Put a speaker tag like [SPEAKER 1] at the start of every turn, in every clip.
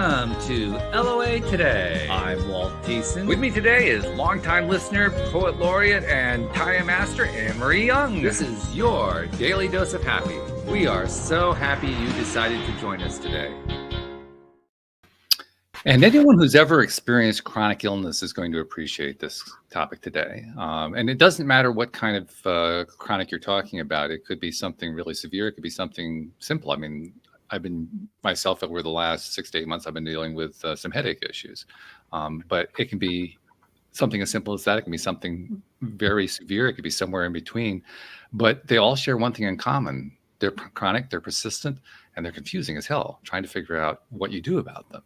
[SPEAKER 1] Welcome to LOA Today. I'm Walt Thiessen. With me today is longtime listener, poet laureate, and Taya Master Anne-Marie Young. This is your daily dose of happy. We are so happy you decided to join us today. And anyone who's ever experienced chronic illness is going to appreciate this topic today. And it doesn't matter what kind of chronic you're talking about. It could be something really severe. It could be something simple. I mean, I've been myself over the last 6 to 8 months, I've been dealing with some headache issues. But it can be something as simple as that. It can be something very severe. It could be somewhere in between. But they all share one thing in common. They're chronic, they're persistent, and they're confusing as hell, trying to figure out what you do about them.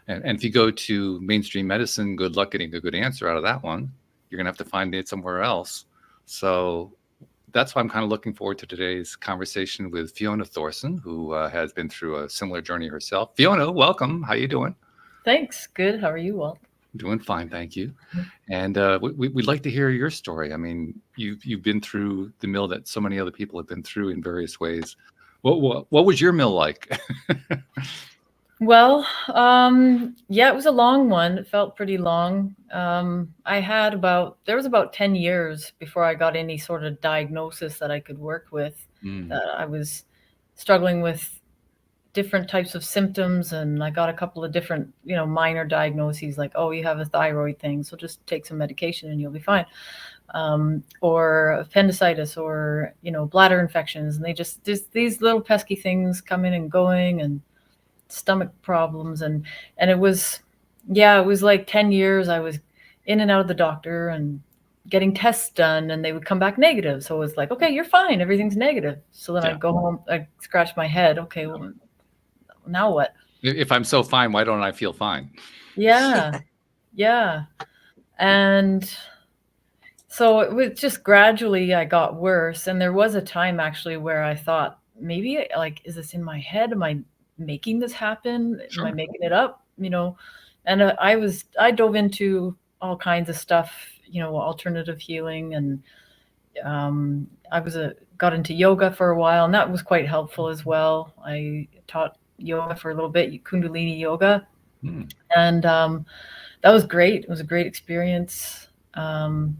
[SPEAKER 1] And if you go to mainstream medicine, good luck getting a good answer out of that one. You're going to have to find it somewhere else. So that's why I'm kind of looking forward to today's conversation with Fiona Thorson, who has been through a similar journey herself. Fiona, welcome. How you doing?
[SPEAKER 2] Thanks. Good. How are you, Walt?
[SPEAKER 1] Doing fine, thank you. And we'd like to hear your story. I mean, you've been through the mill that so many other people have been through in various ways. What was your mill like?
[SPEAKER 2] Well, yeah, it was a long one. It felt pretty long. There was about 10 years before I got any sort of diagnosis that I could work with. I was struggling with different types of symptoms, and I got a couple of different, minor diagnoses, like, oh, you have a thyroid thing, so just take some medication and you'll be fine. Or appendicitis, or, bladder infections. And just these little pesky things coming and going, and stomach problems. And it was like 10 years I was in and out of the doctor and getting tests done, and they would come back negative. So it was like, okay, you're fine, everything's negative. So then I'd go home, I'd scratch my head. Okay, well, now what?
[SPEAKER 1] If I'm so fine, why don't I feel fine?
[SPEAKER 2] Yeah. And so it was just gradually I got worse. And there was a time actually where I thought, maybe, like, is this in my head? Am I making this happen?
[SPEAKER 1] Sure.
[SPEAKER 2] Am I making it up? And I dove into all kinds of stuff, alternative healing, and got into yoga for a while, and that was quite helpful as well. I taught yoga for a little bit, Kundalini yoga. And that was great. It was a great experience. The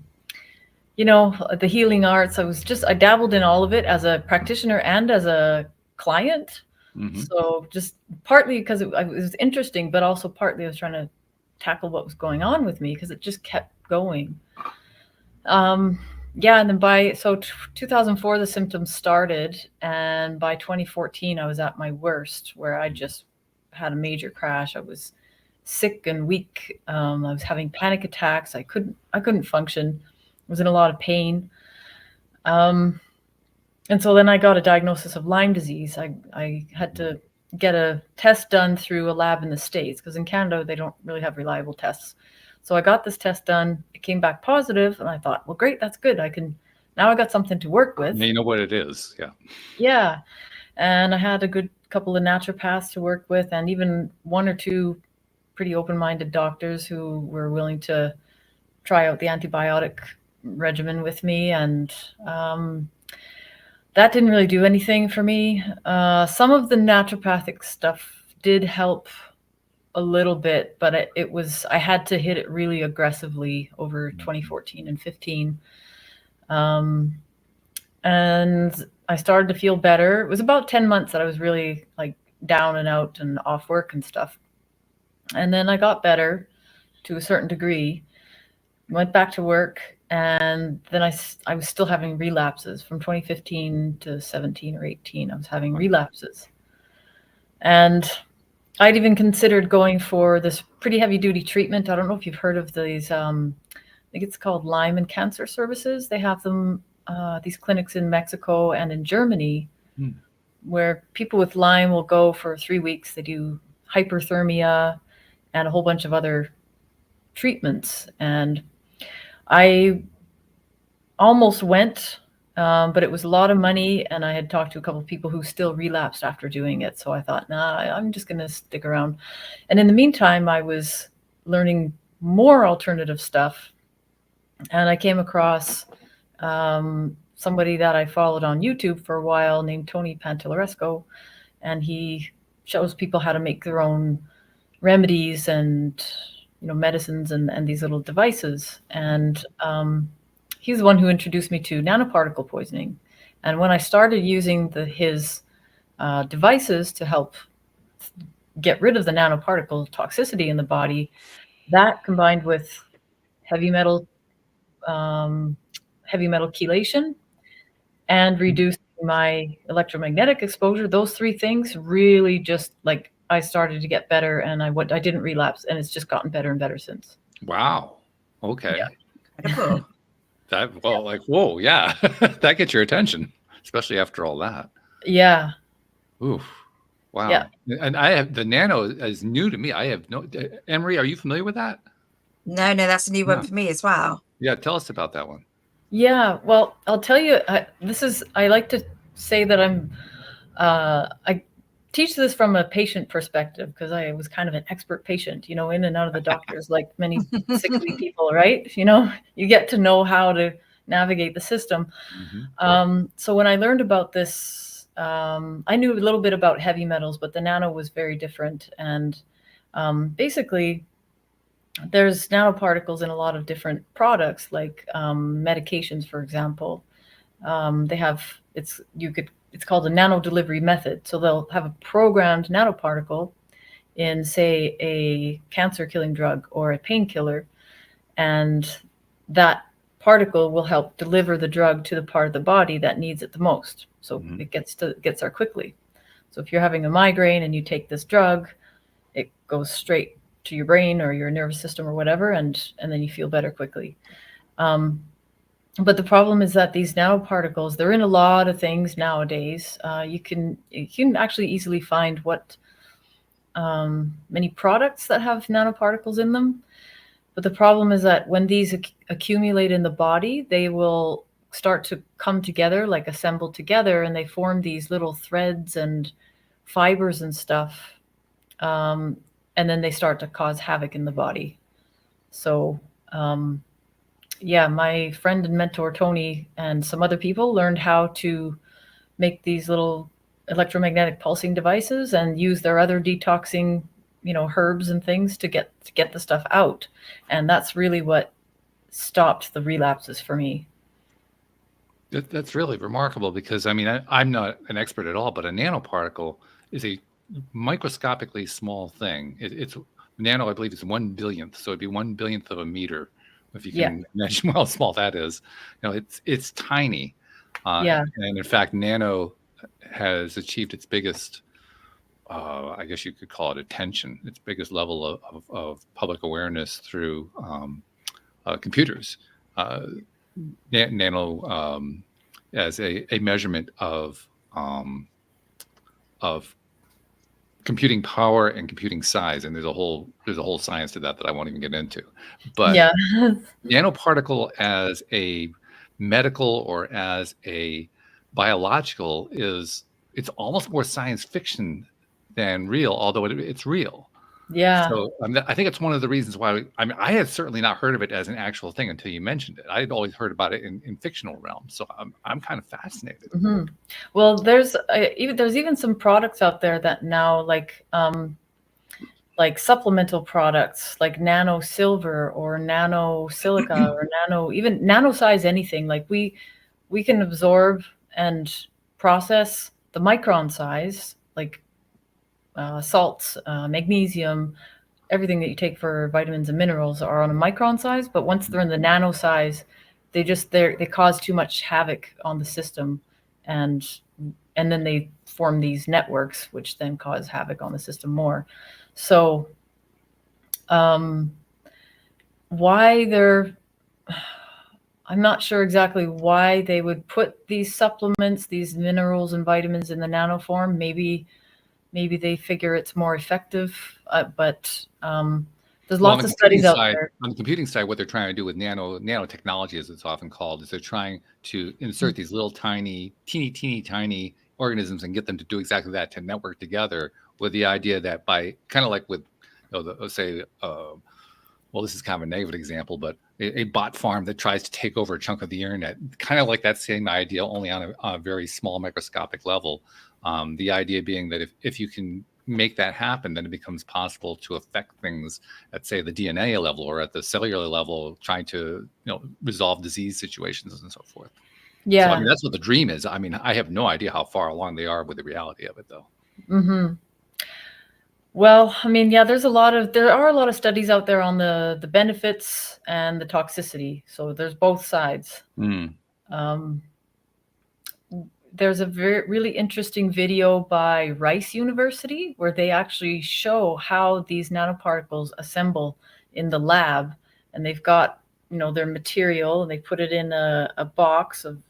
[SPEAKER 2] healing arts, I dabbled in all of it as a practitioner and as a client. So just partly because it was interesting, but also partly I was trying to tackle what was going on with me, because it just kept going. And then by 2004, the symptoms started. And by 2014, I was at my worst, where I just had a major crash. I was sick and weak. I was having panic attacks. I couldn't function. I was in a lot of pain. And so then I got a diagnosis of Lyme disease. I had to get a test done through a lab in the States, because in Canada, they don't really have reliable tests. So I got this test done. It came back positive, and I thought, well, great, that's good. Now I got something to work with.
[SPEAKER 1] You know what it is. Yeah.
[SPEAKER 2] Yeah. And I had a good couple of naturopaths to work with, and even one or two pretty open-minded doctors who were willing to try out the antibiotic regimen with me. And that didn't really do anything for me. Some of the naturopathic stuff did help a little bit, but I had to hit it really aggressively over 2014 and 15. And I started to feel better. It was about 10 months that I was really like down and out and off work and stuff. And then I got better to a certain degree, went back to work. And then I was still having relapses from 2015 to 17 or 18. I was having relapses. And I'd even considered going for this pretty heavy duty treatment. I don't know if you've heard of these, I think it's called Lyme and Cancer Services. They have them, these clinics in Mexico and in Germany, where people with Lyme will go for 3 weeks. They do hyperthermia and a whole bunch of other treatments. And I almost went, but it was a lot of money, and I had talked to a couple of people who still relapsed after doing it. So I thought, nah, I'm just going to stick around. And in the meantime, I was learning more alternative stuff, and I came across somebody that I followed on YouTube for a while named Tony Pantelleresco, and he shows people how to make their own remedies and medicines and these little devices. And he's the one who introduced me to nanoparticle poisoning. And when I started using his devices to help get rid of the nanoparticle toxicity in the body, that combined with heavy metal chelation and reducing my electromagnetic exposure, those three things really just like I started to get better, and I didn't relapse, and it's just gotten better and better since.
[SPEAKER 1] Wow. Okay.
[SPEAKER 3] Incredible.
[SPEAKER 1] Like, whoa, yeah. That gets your attention, especially after all that.
[SPEAKER 2] Yeah.
[SPEAKER 1] Oof. Wow.
[SPEAKER 2] Yeah.
[SPEAKER 1] And I have the nano is new to me. I have no. Emery, are you familiar with that?
[SPEAKER 3] No, that's a new one for me as well.
[SPEAKER 1] Yeah, tell us about that one.
[SPEAKER 2] Yeah, well, I'll tell you, I like to say that I teach this from a patient perspective, because I was kind of an expert patient, in and out of the doctors, like many sickly people, right? You get to know how to navigate the system.
[SPEAKER 1] Mm-hmm.
[SPEAKER 2] So when I learned about this, I knew a little bit about heavy metals, but the nano was very different. And basically, there's nanoparticles in a lot of different products, like medications, for example. It's called a nano delivery method. So they'll have a programmed nanoparticle in, say, a cancer killing drug or a painkiller, and that particle will help deliver the drug to the part of the body that needs it the most. So it gets there quickly. So if you're having a migraine and you take this drug, it goes straight to your brain or your nervous system or whatever, and then you feel better quickly. But the problem is that these nanoparticles, they're in a lot of things nowadays. You can actually easily find many products that have nanoparticles in them. But the problem is that when these accumulate in the body, they will start to come together, like assemble together, and they form these little threads and fibers and stuff. And then they start to cause havoc in the body. So, my friend and mentor, Tony, and some other people learned how to make these little electromagnetic pulsing devices and use their other detoxing, herbs and things to get the stuff out. And that's really what stopped the relapses for me.
[SPEAKER 1] That's really remarkable, because, I mean, I'm not an expert at all, but a nanoparticle is a microscopically small thing. It's nano, I believe, is 1/1000th, so it'd be 1/100000th of a meter, if you can imagine how small that is. It's tiny. And in fact, nano has achieved its biggest, I guess you could call it attention, its biggest level of public awareness through computers. Nano as a measurement of computing power and computing size, and there's a whole science to that I won't even get into. But nanoparticle as a medical or as a biological it's almost more science fiction than real, although it's real.
[SPEAKER 2] Yeah.
[SPEAKER 1] So I think it's one of the reasons why I had certainly not heard of it as an actual thing until you mentioned it. I had always heard about it in fictional realms. So I'm kind of fascinated.
[SPEAKER 2] Mm-hmm. Well, there's even some products out there that now, like supplemental products, like nano silver or nano silica or even nano size anything. Like we can absorb and process the micron size, like salts, magnesium, everything that you take for vitamins and minerals are on a micron size. But once they're in the nano size, they cause too much havoc on the system, and then they form these networks, which then cause havoc on the system more. So I'm not sure exactly why they would put these supplements, these minerals and vitamins in the nano form. Maybe they figure it's more effective, but there's lots of studies out there.
[SPEAKER 1] On the computing side, what they're trying to do with nanotechnology, as it's often called, is they're trying to insert these little tiny organisms and get them to do exactly that, to network together, with the idea that by kind of like with, let's say, well, this is kind of a negative example, but a bot farm that tries to take over a chunk of the internet, kind of like that same idea, only on a very small microscopic level. The idea being that if you can make that happen, then it becomes possible to affect things at, say, the DNA level or at the cellular level, trying to, resolve disease situations and so forth.
[SPEAKER 2] Yeah.
[SPEAKER 1] So, I mean, that's what the dream is. I mean, I have no idea how far along they are with the reality of it, though.
[SPEAKER 2] Mm-hmm. Well, I mean, yeah, there are a lot of studies out there on the benefits and the toxicity. So there's both sides. There's a really interesting video by Rice University where they actually show how these nanoparticles assemble in the lab, and they've got, their material, and they put it in a box of,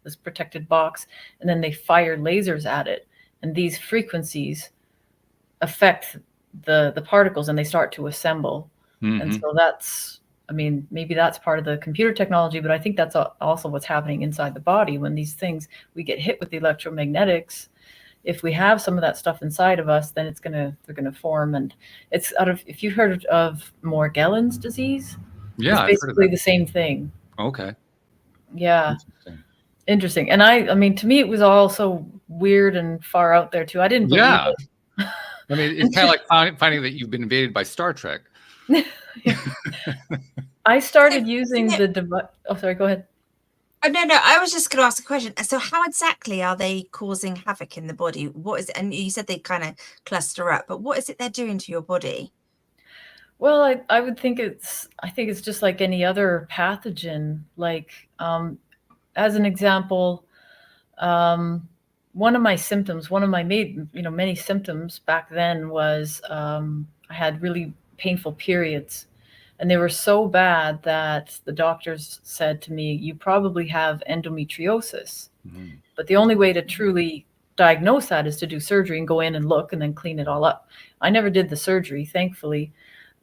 [SPEAKER 2] this protected box, and then they fire lasers at it, and these frequencies affect the particles, and they start to assemble. And so that's, I mean, maybe that's part of the computer technology, but I think that's also what's happening inside the body when these things, we get hit with the electromagnetics. If we have some of that stuff inside of us, then they're gonna form. And it's if you've heard of Morgellons disease,
[SPEAKER 1] yeah,
[SPEAKER 2] it's basically the same thing.
[SPEAKER 1] Okay.
[SPEAKER 2] Yeah. Interesting. And I mean, to me, it was all so weird and far out there too. I didn't believe it.
[SPEAKER 1] I mean, it's kind of like finding that you've been invaded by Star Trek.
[SPEAKER 2] I started using the device. Oh, sorry, go ahead.
[SPEAKER 3] Oh, no, I was just going to ask a question. So how exactly are they causing havoc in the body? What is it? And you said they kind of cluster up, but what is it they're doing to your body?
[SPEAKER 2] Well, I would think it's just like any other pathogen. Like, as an example, one of my many symptoms back then was I had really painful periods, and they were so bad that the doctors said to me, you probably have endometriosis. But the only way to truly diagnose that is to do surgery and go in and look and then clean it all up. I never did the surgery, thankfully,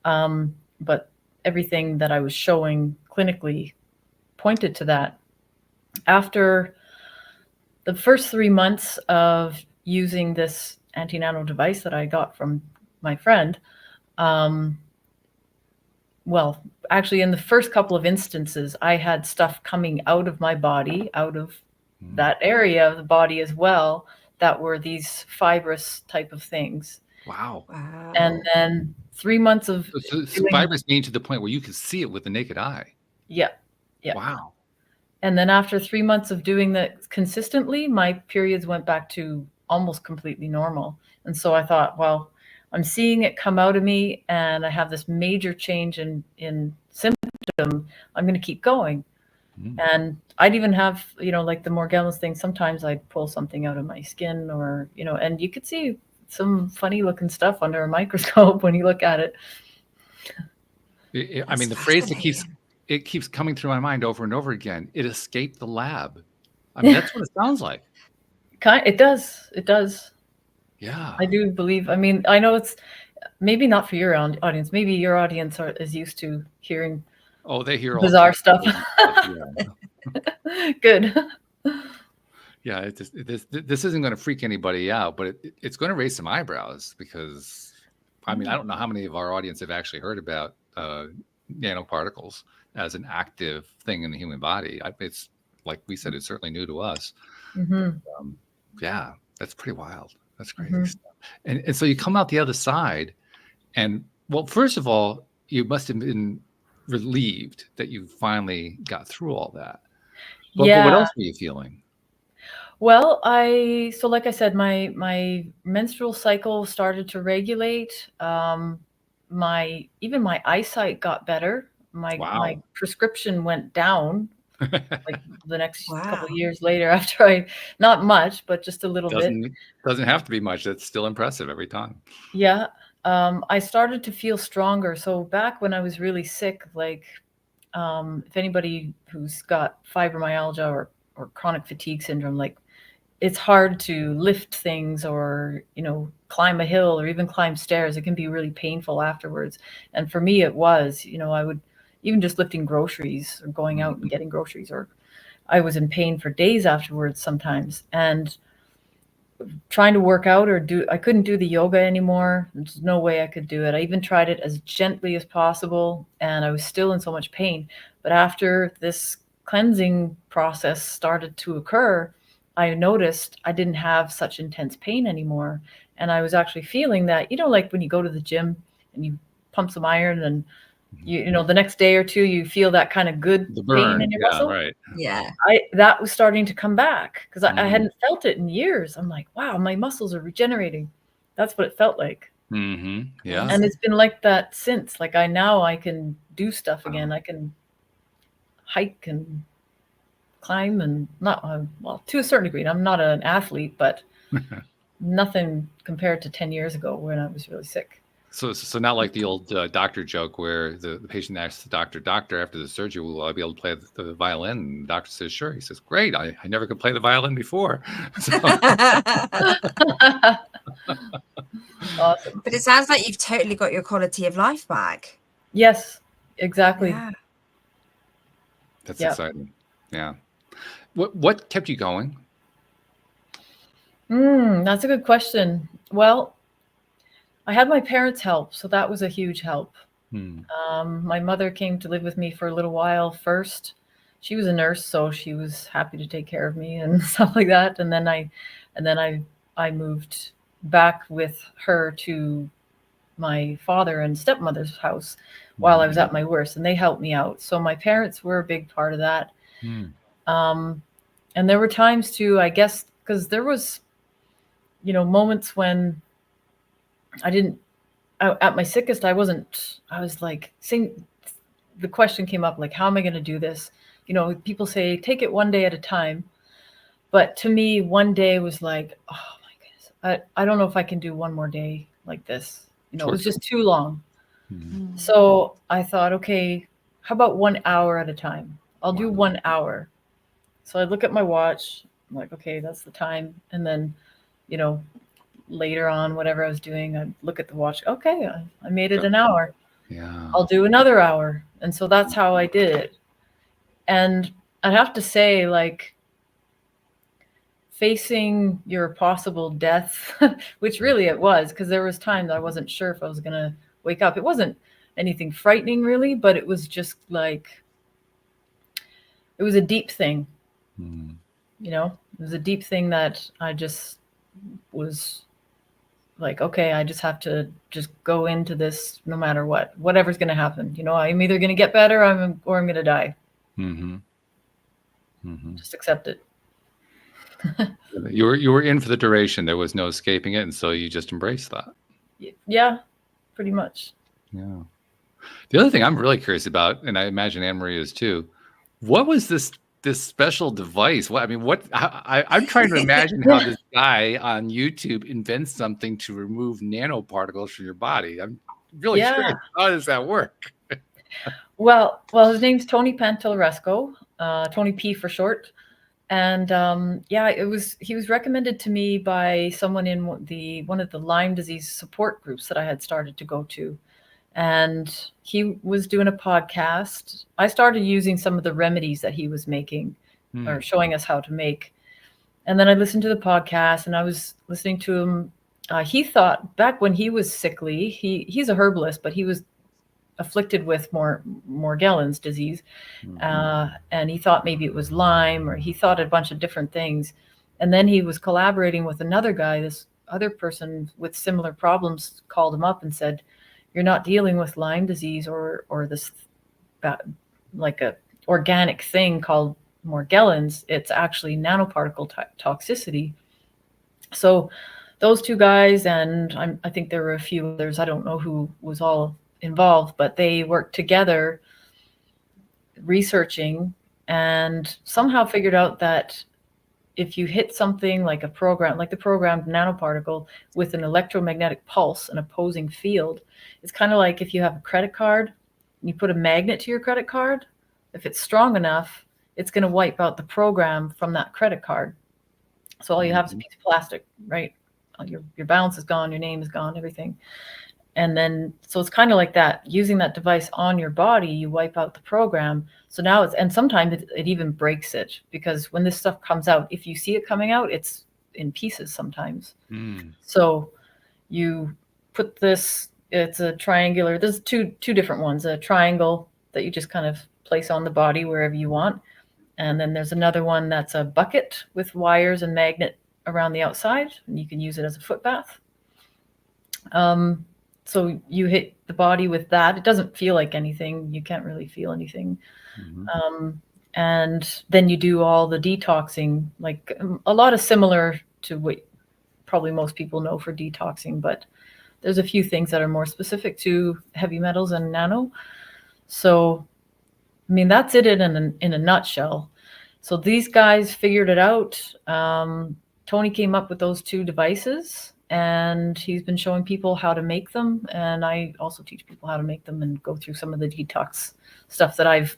[SPEAKER 2] but everything that I was showing clinically pointed to that. After the first 3 months of using this anti-nano device that I got from my friend, well, actually, in the first couple of instances, I had stuff coming out of my body, out of that area of the body as well, that were these fibrous type of things.
[SPEAKER 1] Wow.
[SPEAKER 2] And then 3 months of
[SPEAKER 1] so fibrous mean to the point where you can see it with the naked eye.
[SPEAKER 2] Yeah.
[SPEAKER 1] Wow.
[SPEAKER 2] And then after 3 months of doing that consistently, my periods went back to almost completely normal. And so I thought, well, I'm seeing it come out of me, and I have this major change in symptom. I'm going to keep going. And I'd even have, like the Morgellons thing. Sometimes I'd pull something out of my skin, or, and you could see some funny looking stuff under a microscope when you look at it.
[SPEAKER 1] I mean, the phrase that keeps coming through my mind over and over again, it escaped the lab. I mean, that's what it sounds like.
[SPEAKER 2] It does.
[SPEAKER 1] Yeah.
[SPEAKER 2] I do believe. I mean, I know it's maybe not for your audience. Maybe your audience is used to hearing.
[SPEAKER 1] Oh, they hear
[SPEAKER 2] bizarre stuff. Good.
[SPEAKER 1] Yeah, this isn't going to freak anybody out, but it's going to raise some eyebrows, because, I mean, I don't know how many of our audience have actually heard about nanoparticles as an active thing in the human body. It's like we said, it's certainly new to us. Yeah, that's pretty wild. That's crazy stuff. And so you come out the other side, and, well, first of all, you must have been relieved that you finally got through all that. But what else were you feeling?
[SPEAKER 2] Well, so like I said, my menstrual cycle started to regulate. Even my eyesight got better. My prescription went down like the next couple of years later, after not much, but just a little bit.
[SPEAKER 1] Doesn't have to be much. That's still impressive every time.
[SPEAKER 2] Yeah. I started to feel stronger. So back when I was really sick, like, if anybody who's got fibromyalgia or chronic fatigue syndrome, like, it's hard to lift things or, climb a hill or even climb stairs. It can be really painful afterwards. And for me, it was, I would, even just lifting groceries or going out and getting groceries, or I was in pain for days afterwards sometimes. And trying to work out I couldn't do the yoga anymore. There's no way I could do it. I even tried it as gently as possible, and I was still in so much pain. But after this cleansing process started to occur, I noticed I didn't have such intense pain anymore. And I was actually feeling that, like when you go to the gym and you pump some iron and the next day or two, you feel that kind of good
[SPEAKER 1] The
[SPEAKER 2] pain
[SPEAKER 1] burn.
[SPEAKER 2] in your
[SPEAKER 1] Yeah,
[SPEAKER 2] muscle.
[SPEAKER 1] right.
[SPEAKER 3] Yeah.
[SPEAKER 2] That was starting to come back because I
[SPEAKER 1] Mm.
[SPEAKER 2] hadn't felt it in years. I'm like, wow, my muscles are regenerating. That's what it felt like.
[SPEAKER 1] Mm-hmm. Yeah.
[SPEAKER 2] And it's been like that since. Like I can do stuff again. I can hike and climb and not well, to a certain degree. I'm not an athlete, but nothing compared to 10 years ago when I was really sick.
[SPEAKER 1] So not like the old doctor joke where the patient asks the doctor, after the surgery, will I be able to play the violin? And the doctor says, sure. He says, great. I never could play the violin before. So,
[SPEAKER 2] Awesome.
[SPEAKER 3] But it sounds like you've totally got your quality of life back.
[SPEAKER 2] Yes, exactly.
[SPEAKER 3] Yeah.
[SPEAKER 1] that's
[SPEAKER 2] Yep.
[SPEAKER 1] exciting. Yeah. What kept you going?
[SPEAKER 2] That's a good question. Well, I had my parents' help, so that was a huge help. My mother came to live with me for a little while first. She was a nurse, so she was happy to take care of me and stuff like that. And then I moved back with her to my father and stepmother's house while I was at my worst, and they helped me out. So my parents were a big part of that. And there were times too, I guess, because there was, moments when at my sickest, I was like, the question came up, like, how am I going to do this? People say, take it one day at a time. But to me, one day was like, oh my goodness, I don't know if I can do one more day like this. It was just too long. So I thought, okay, how about 1 hour at a time? I'll do 1 hour. So I look at my watch, I'm like, okay, that's the time. And then, later on, whatever I was doing, I'd look at the watch. Okay, I made it an hour.
[SPEAKER 1] Yeah.
[SPEAKER 2] I'll do another hour. And so that's how I did it. And I'd have to say, like, facing your possible death, which really it was, because there was times I wasn't sure if I was going to wake up. It wasn't anything frightening, really, but it was just like, it was a deep thing. It was a deep thing that I just was like, okay, I just have to just go into this no matter whatever's going to happen. I'm either going to get better or I'm going to die. Just accept it.
[SPEAKER 1] You were in for the duration. There was no escaping it. And so you just embraced that.
[SPEAKER 2] Yeah, pretty much.
[SPEAKER 1] Yeah. The other thing I'm really curious about, and I imagine Anne-Marie is too, what was this special device? I'm trying to imagine how this guy on YouTube invents something to remove nanoparticles from your body. I'm really curious. How does that work?
[SPEAKER 2] Well, his name's Tony Pantalleresco, Tony P for short. And he was recommended to me by someone in one of the Lyme disease support groups that I had started to go to. And he was doing a podcast. I started using some of the remedies that he was making or showing us how to make. And then I listened to the podcast and I was listening to him. He thought back when he was sickly, he's a herbalist, but he was afflicted with Morgellons disease. And he thought maybe it was Lyme, or he thought a bunch of different things. And then he was collaborating with another guy. This other person with similar problems called him up and said, you're not dealing with Lyme disease or this like a organic thing called Morgellons. It's actually nanoparticle toxicity. So those two guys, and I think there were a few others, I don't know who was all involved, but they worked together researching and somehow figured out that if you hit something like a program, like the programmed nanoparticle with an electromagnetic pulse, an opposing field, it's kind of like if you have a credit card and you put a magnet to your credit card, if it's strong enough, it's going to wipe out the program from that credit card. So all you have is a piece of plastic, right? Your balance is gone, your name is gone, everything. And then, so it's kind of like that. Using that device on your body, you wipe out the program. So now and sometimes it even breaks it, because when this stuff comes out, if you see it coming out, it's in pieces sometimes. So you put this, it's a triangular, there's two different ones, a triangle that you just kind of place on the body wherever you want. And then there's another one that's a bucket with wires and magnet around the outside, and you can use it as a foot bath. So you hit the body with that. It doesn't feel like anything. You can't really feel anything. And then you do all the detoxing, like a lot of similar to what probably most people know for detoxing, but there's a few things that are more specific to heavy metals and nano. So, I mean, that's it in a nutshell. So these guys figured it out. Tony came up with those 2 devices, and he's been showing people how to make them. And I also teach people how to make them and go through some of the detox stuff that I've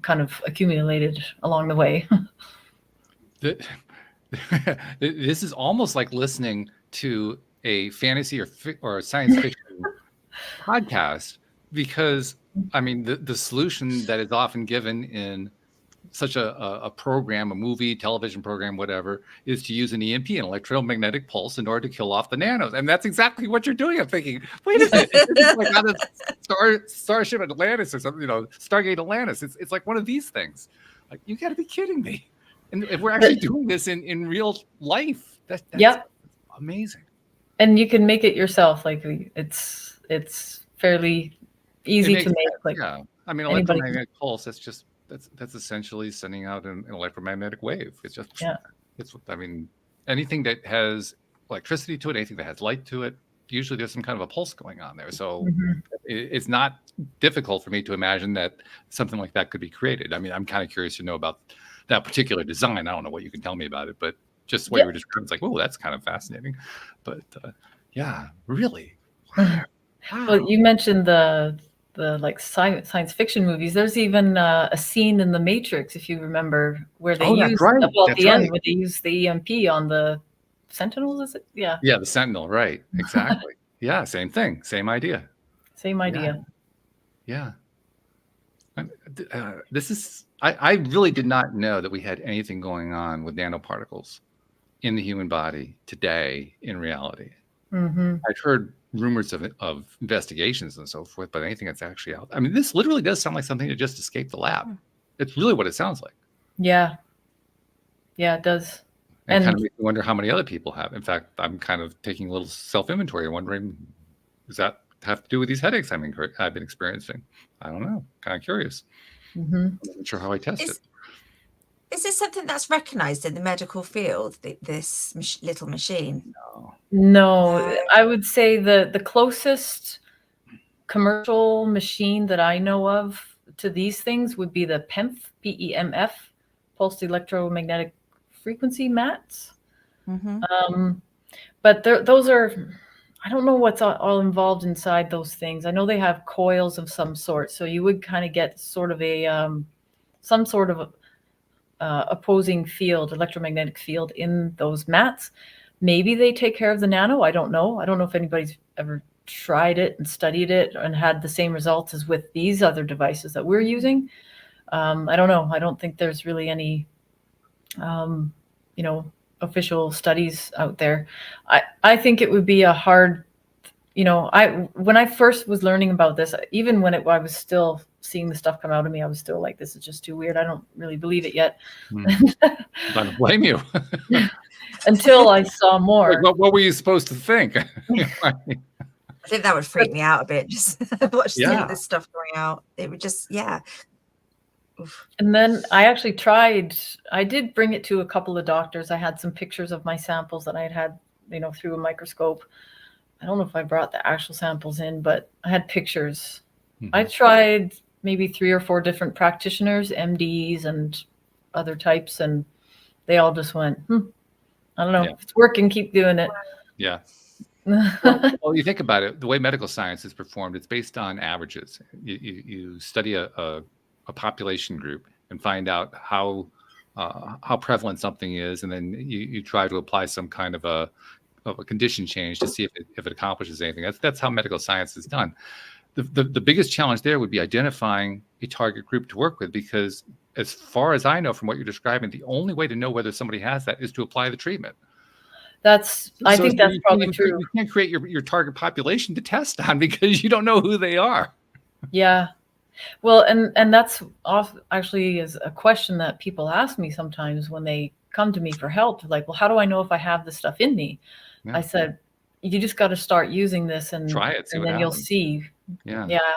[SPEAKER 2] kind of accumulated along the way.
[SPEAKER 1] This is almost like listening to a fantasy or a science fiction podcast, because I mean, the solution that is often given in such a program, a movie, television program, whatever, is to use an EMP, an electromagnetic pulse, in order to kill off the nanos. And that's exactly what you're doing. I'm thinking, wait a minute, it's like on a Starship Atlantis or something, Stargate Atlantis. It's like one of these things. Like, you got to be kidding me. And if we're actually doing this in real life, that's amazing. And
[SPEAKER 2] you can make it yourself. Like, it's fairly easy to make. Like,
[SPEAKER 1] yeah, I mean, electromagnetic pulse. That's essentially sending out an electromagnetic wave. It's just, I mean, anything that has electricity to it, anything that has light to it, usually there's some kind of a pulse going on there. So it's not difficult for me to imagine that something like that could be created. I mean, I'm kind of curious to know about that particular design. I don't know what you can tell me about it, but just what you were describing, it's like, oh, that's kind of fascinating. But yeah, really. Wow.
[SPEAKER 2] Well, you mentioned the like science fiction movies. There's even a scene in The Matrix, if you remember, where they use where they use the EMP on the Sentinels. Is it? Yeah.
[SPEAKER 1] Yeah, the Sentinel. Right. Exactly. Yeah. Same thing. Same idea.
[SPEAKER 2] Same idea.
[SPEAKER 1] Yeah. This is. I really did not know that we had anything going on with nanoparticles in the human body today in reality. I've heard rumors of investigations and so forth, but anything that's actually out. I mean, this literally does sound like something that just escaped the lab. It's really what it sounds like.
[SPEAKER 2] Yeah. Yeah, it does.
[SPEAKER 1] And kind of makes me wonder how many other people have. In fact, I'm kind of taking a little self-inventory and wondering, does that have to do with these headaches I've been experiencing? I don't know. Kind of curious. I'm not sure how I test it.
[SPEAKER 3] Is this something that's recognized in the medical field, this little machine?
[SPEAKER 2] No, I would say the closest commercial machine that I know of to these things would be the PEMF, PEMF, pulsed electromagnetic frequency mats. But those are, I don't know what's all involved inside those things. I know they have coils of some sort, so you would kind of get sort of a some sort of opposing field, electromagnetic field in those mats. Maybe they take care of the nano. I don't know. I don't know if anybody's ever tried it and studied it and had the same results as with these other devices that we're using. I don't know. I don't think there's really any, official studies out there. I think it would be a hard, when I first was learning about this, even when I was still seeing the stuff come out of me, I was still like, this is just too weird. I don't really believe it yet.
[SPEAKER 1] I don't blame you.
[SPEAKER 2] Until I saw more.
[SPEAKER 1] Like, what were you supposed to think?
[SPEAKER 3] I think that would freak me out a bit. Just watching this stuff going out. It would just, Oof.
[SPEAKER 2] And then I actually I did bring it to a couple of doctors. I had some pictures of my samples that I had through a microscope. I don't know if I brought the actual samples in, but I had pictures. I tried maybe 3 or 4 different practitioners, MDs and other types, and they all just went, I don't know. If it's working, keep doing it.
[SPEAKER 1] Yeah. Well, you think about it, the way medical science is performed, it's based on averages. You study a population group and find out how prevalent something is, and then you try to apply some kind of a condition change to see if it accomplishes anything. That's how medical science is done. The biggest challenge there would be identifying a target group to work with, because as far as I know from what you're describing, the only way to know whether somebody has that is to apply the treatment.
[SPEAKER 2] I think that's probably true.
[SPEAKER 1] You can't create your target population to test on because you don't know who they are.
[SPEAKER 2] Yeah. Well, and that's actually is a question that people ask me sometimes when they come to me for help. Like, well, how do I know if I have this stuff in me?
[SPEAKER 1] Yeah.
[SPEAKER 2] I said, you just got to start using this, and
[SPEAKER 1] Try it, see
[SPEAKER 2] and
[SPEAKER 1] what
[SPEAKER 2] then you'll
[SPEAKER 1] happens.
[SPEAKER 2] see.
[SPEAKER 1] Yeah.
[SPEAKER 2] Yeah.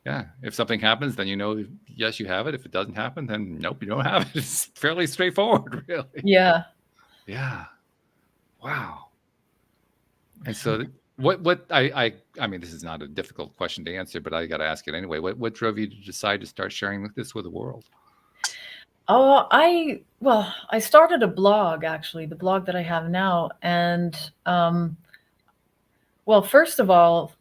[SPEAKER 1] Yeah. If something happens, then you know, yes, you have it. If it doesn't happen, then nope, you don't have it. It's fairly straightforward, really.
[SPEAKER 2] Yeah.
[SPEAKER 1] Yeah. Wow. And so what I mean, this is not a difficult question to answer, but I got to ask it anyway. What drove you to decide to start sharing this with the world?
[SPEAKER 2] Oh, I started a blog, actually, the blog that I have now. And well, first of all,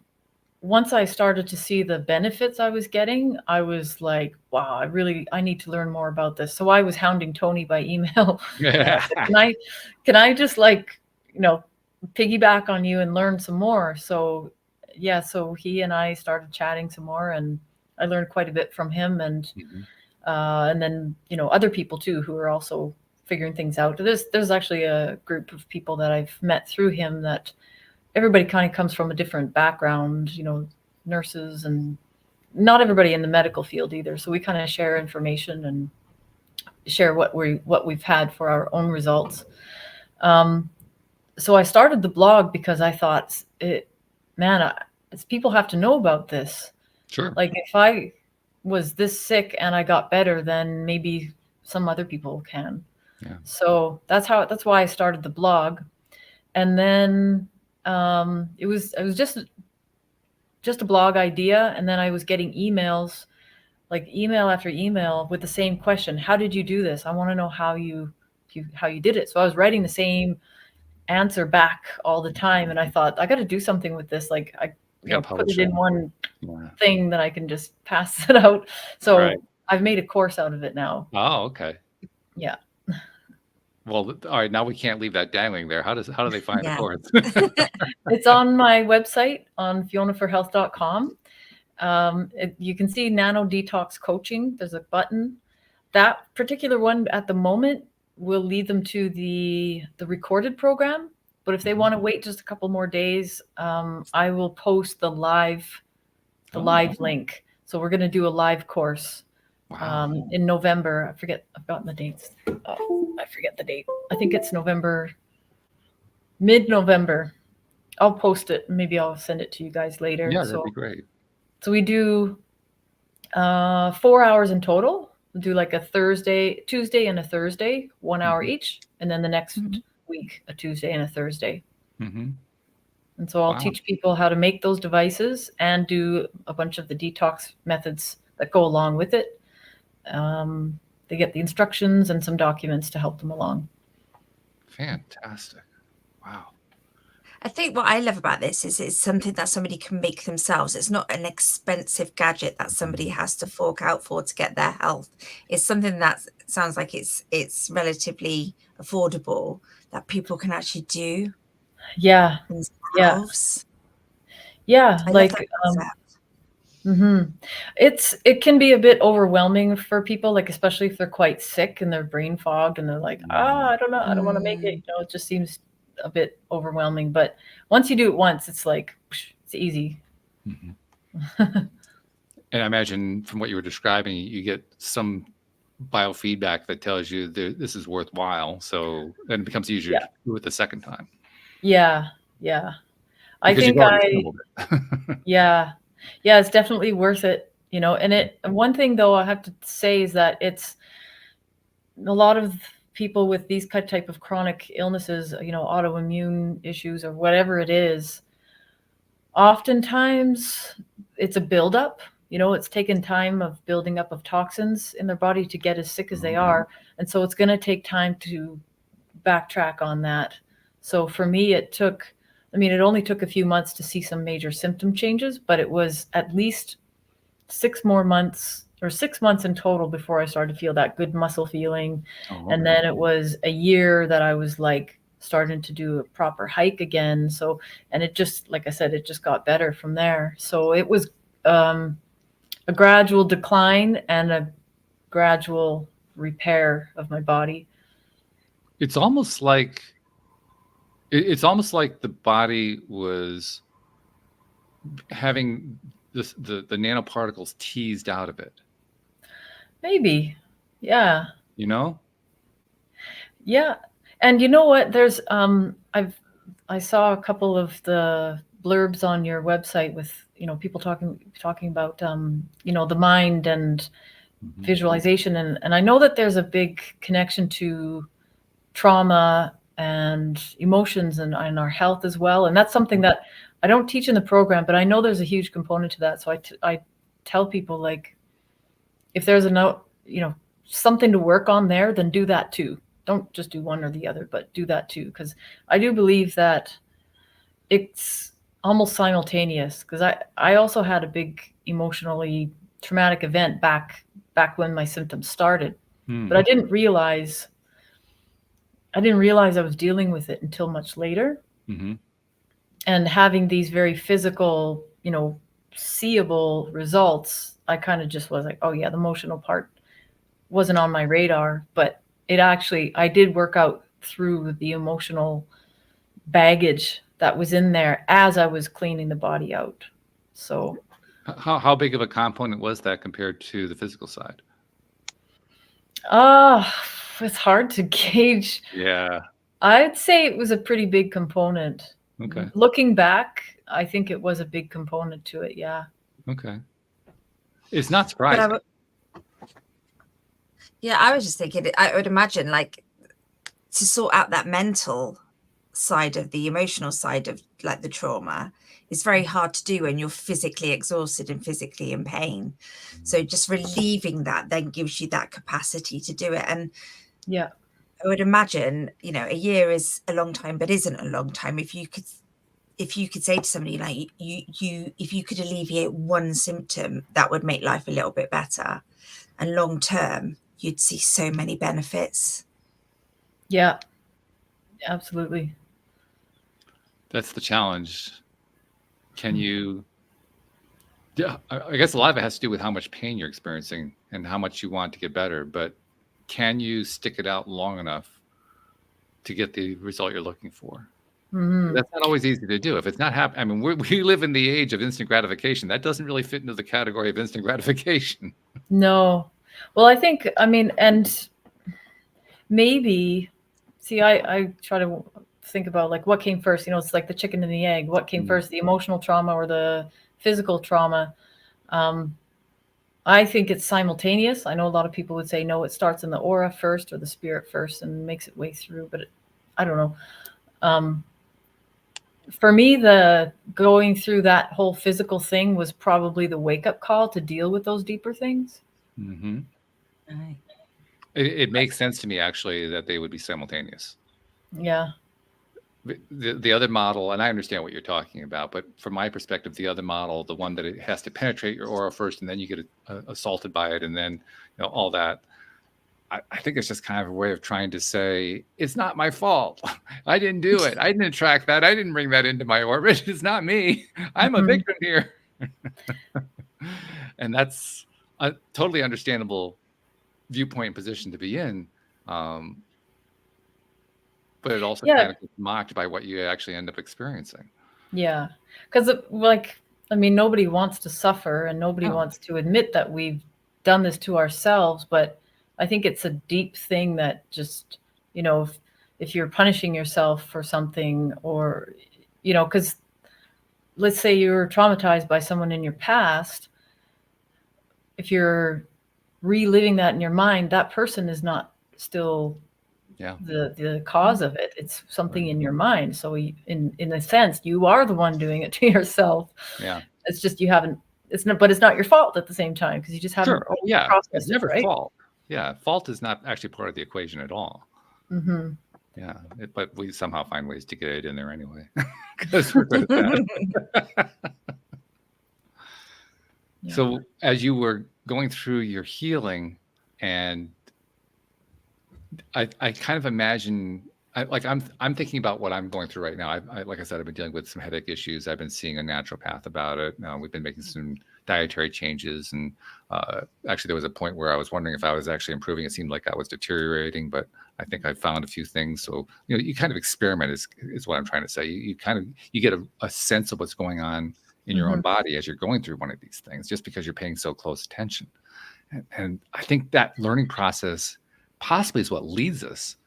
[SPEAKER 2] once I started to see the benefits I was getting, I was like, wow, I need to learn more about this. So I was hounding Tony by email. Can I just, like, piggyback on you and learn some more? So yeah, so he and I started chatting some more, and I learned quite a bit from him, and then other people too who are also figuring things out. There's actually a group of people that I've met through him that everybody kind of comes from a different background, nurses, and not everybody in the medical field either. So we kind of share information and share what we've had for our own results. So I started the blog because I thought, people have to know about this.
[SPEAKER 1] Sure.
[SPEAKER 2] Like, if I was this sick and I got better, then maybe some other people can.
[SPEAKER 1] Yeah.
[SPEAKER 2] So that's why I started the blog. And then it was just a blog idea, and then I was getting emails, like email after email, with the same question: how did you do this? I want to know how you did it. So I was writing the same answer back all the time, and I thought, I got to do something with this. Like, I put it in one thing that I can just pass it out. So I've made a course out of it now.
[SPEAKER 1] Oh, okay.
[SPEAKER 2] Yeah.
[SPEAKER 1] Well, all right. Now we can't leave that dangling there. How do they find the course?
[SPEAKER 2] It's on my website on fionaforhealth.com. You can see Nano Detox Coaching. There's a button. That particular one at the moment will lead them to the recorded program. But if they want to wait just a couple more days, I will post the live link. So we're going to do a live course.
[SPEAKER 1] Wow.
[SPEAKER 2] In November. I've gotten the dates. I forget the date. I think it's mid-November. I'll post it. Maybe I'll send it to you guys later.
[SPEAKER 1] Yeah, that'd be great.
[SPEAKER 2] So we do 4 hours in total. We'll do like a Tuesday and a Thursday, 1 hour each. And then the next week, a Tuesday and a Thursday.
[SPEAKER 1] Mm-hmm.
[SPEAKER 2] And so I'll teach people how to make those devices and do a bunch of the detox methods that go along with it. They get the instructions and some documents to help them along.
[SPEAKER 1] Fantastic. Wow.
[SPEAKER 3] I think what I love about this is it's something that somebody can make themselves. It's not an expensive gadget that somebody has to fork out for to get their health. It's something that sounds like it's relatively affordable that people can actually do.
[SPEAKER 2] Yeah.
[SPEAKER 3] Themselves.
[SPEAKER 2] Yeah.
[SPEAKER 3] I
[SPEAKER 2] like
[SPEAKER 3] love that concept.
[SPEAKER 2] It can be a bit overwhelming for people, like especially if they're quite sick and they're brain fogged and they're like, I don't know, I don't want to make it. It just seems a bit overwhelming. But once you do it once, it's like, it's easy.
[SPEAKER 1] And I imagine from what you were describing, you get some biofeedback that tells you that this is worthwhile. So then it becomes easier to do it the second time.
[SPEAKER 2] Yeah. I think yeah, it's definitely worth it, and one thing though I have to say is that it's a lot of people with these type of chronic illnesses, autoimmune issues or whatever it is, oftentimes it's a buildup, it's taken time of building up of toxins in their body to get as sick as they are. And so it's going to take time to backtrack on that. So for me, it only took a few months to see some major symptom changes, but it was at least 6 months in total before I started to feel that good muscle feeling. And then it was a year that I was like starting to do a proper hike again. So, and it just, like I said, it just got better from there. So it was a gradual decline and a gradual repair of my body.
[SPEAKER 1] It's almost like the body was having the nanoparticles teased out of it.
[SPEAKER 2] Maybe. Yeah.
[SPEAKER 1] You know?
[SPEAKER 2] Yeah. And you know what? There's I saw a couple of the blurbs on your website with, people talking about the mind and visualization, and I know that there's a big connection to trauma and emotions and our health as well. And that's something that I don't teach in the program, but I know there's a huge component to that. So I tell people, like, if there's something to work on there, then do that too. Don't just do one or the other, but do that too. Because I do believe that it's almost simultaneous. Because I also had a big emotionally traumatic event back when my symptoms started, but I didn't realize I was dealing with it until much later. And having these very physical, seeable results, I kind of just was like, oh yeah, the emotional part wasn't on my radar, but I did work out through the emotional baggage that was in there as I was cleaning the body out. So
[SPEAKER 1] how big of a component was that compared to the physical side?
[SPEAKER 2] It's hard to gauge.
[SPEAKER 1] Yeah.
[SPEAKER 2] I'd say it was a pretty big component.
[SPEAKER 1] Okay.
[SPEAKER 2] Looking back, I think it was a big component to it. Yeah.
[SPEAKER 1] Okay. It's not surprising.
[SPEAKER 3] I was just thinking, I would imagine, like, to sort out that mental side of the emotional side of, like, the trauma is very hard to do when you're physically exhausted and physically in pain. So just relieving that then gives you that capacity to do it. And
[SPEAKER 2] yeah,
[SPEAKER 3] I would imagine, a year is a long time, but isn't a long time. If you could say to somebody, like, if you could alleviate one symptom, that would make life a little bit better. And long term, you'd see so many benefits.
[SPEAKER 2] Yeah, absolutely.
[SPEAKER 1] That's the challenge. Can you, I guess a lot of it has to do with how much pain you're experiencing and how much you want to get better, but can you stick it out long enough to get the result you're looking for? That's not always easy to do. If it's not happening, I mean, we live in the age of instant gratification. That doesn't really fit into the category of instant gratification.
[SPEAKER 2] No. Well, I think, and maybe, see, I try to think about, like, what came first. It's like the chicken and the egg. What came first, the emotional trauma or the physical trauma? I think it's simultaneous. I know a lot of people would say, no, it starts in the aura first or the spirit first and makes its way through, but I don't know. For me, the going through that whole physical thing was probably the wake-up call to deal with those deeper things.
[SPEAKER 3] Right.
[SPEAKER 1] It makes sense to me, actually, that they would be simultaneous.
[SPEAKER 2] Yeah.
[SPEAKER 1] The other model, and I understand what you're talking about, but from my perspective, the other model, the one that it has to penetrate your aura first, and then you get assaulted by it, and then all that. I think it's just kind of a way of trying to say, it's not my fault. I didn't do it. I didn't attract that. I didn't bring that into my orbit. It's not me. I'm a victim here. And that's a totally understandable viewpoint and position to be in. But it also kind of gets mocked by what you actually end up experiencing.
[SPEAKER 2] Yeah. Because, nobody wants to suffer, and nobody wants to admit that we've done this to ourselves. But I think it's a deep thing that just, if you're punishing yourself for something, or, because let's say you were traumatized by someone in your past, if you're reliving that in your mind, that person is not still the cause of it. It's something in your mind. So in a sense, you are the one doing it to yourself.
[SPEAKER 1] Yeah.
[SPEAKER 2] It's just but it's not your fault at the same time, because you just haven't processed
[SPEAKER 1] it's never
[SPEAKER 2] it, right?
[SPEAKER 1] fault. Yeah, fault is not actually part of the equation at all. Yeah, but we somehow find ways to get it in there anyway, because we're good at that. So as you were going through your healing, and I kind of imagine, I'm thinking about what I'm going through right now. Like I said, I've been dealing with some headache issues. I've been seeing a naturopath about it. We've been making some dietary changes, and actually there was a point where I was wondering if I was actually improving. It seemed like I was deteriorating, but I think I found a few things. So you kind of experiment is what I'm trying to say. You get a sense of what's going on in your own body as you're going through one of these things, just because you're paying so close attention. And I think that learning process possibly is what leads us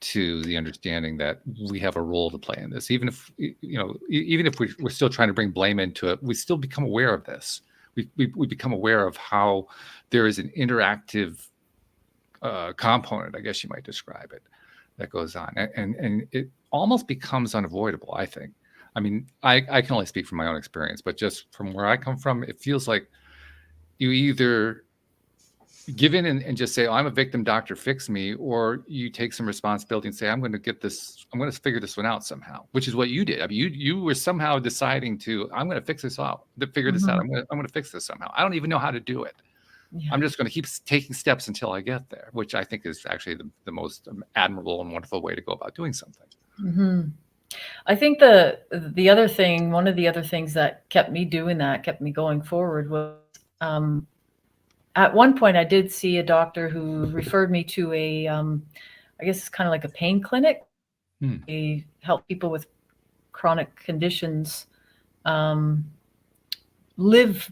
[SPEAKER 1] to the understanding that we have a role to play in this. Even if, even if we're still trying to bring blame into it, we still become aware of this. We become aware of how there is an interactive component, I guess you might describe it, that goes on. And it almost becomes unavoidable, I think. I mean, I can only speak from my own experience, but just from where I come from, it feels like you either give in and just say, oh, I'm a victim, doctor, fix me, or you take some responsibility and say, I'm going to figure this one out somehow, which is what you did. I mean, you were somehow deciding I'm going to fix this out, to figure this out. I'm going to fix this somehow. I don't even know how to do it. Yeah. I'm just going to keep taking steps until I get there, which I think is actually the most admirable and wonderful way to go about doing something.
[SPEAKER 2] Mm-hmm. I think the other thing, one of the other things that kept me doing that, kept me going forward was, at one point I did see a doctor who referred me to I guess it's kind of like a pain clinic. They help people with chronic conditions,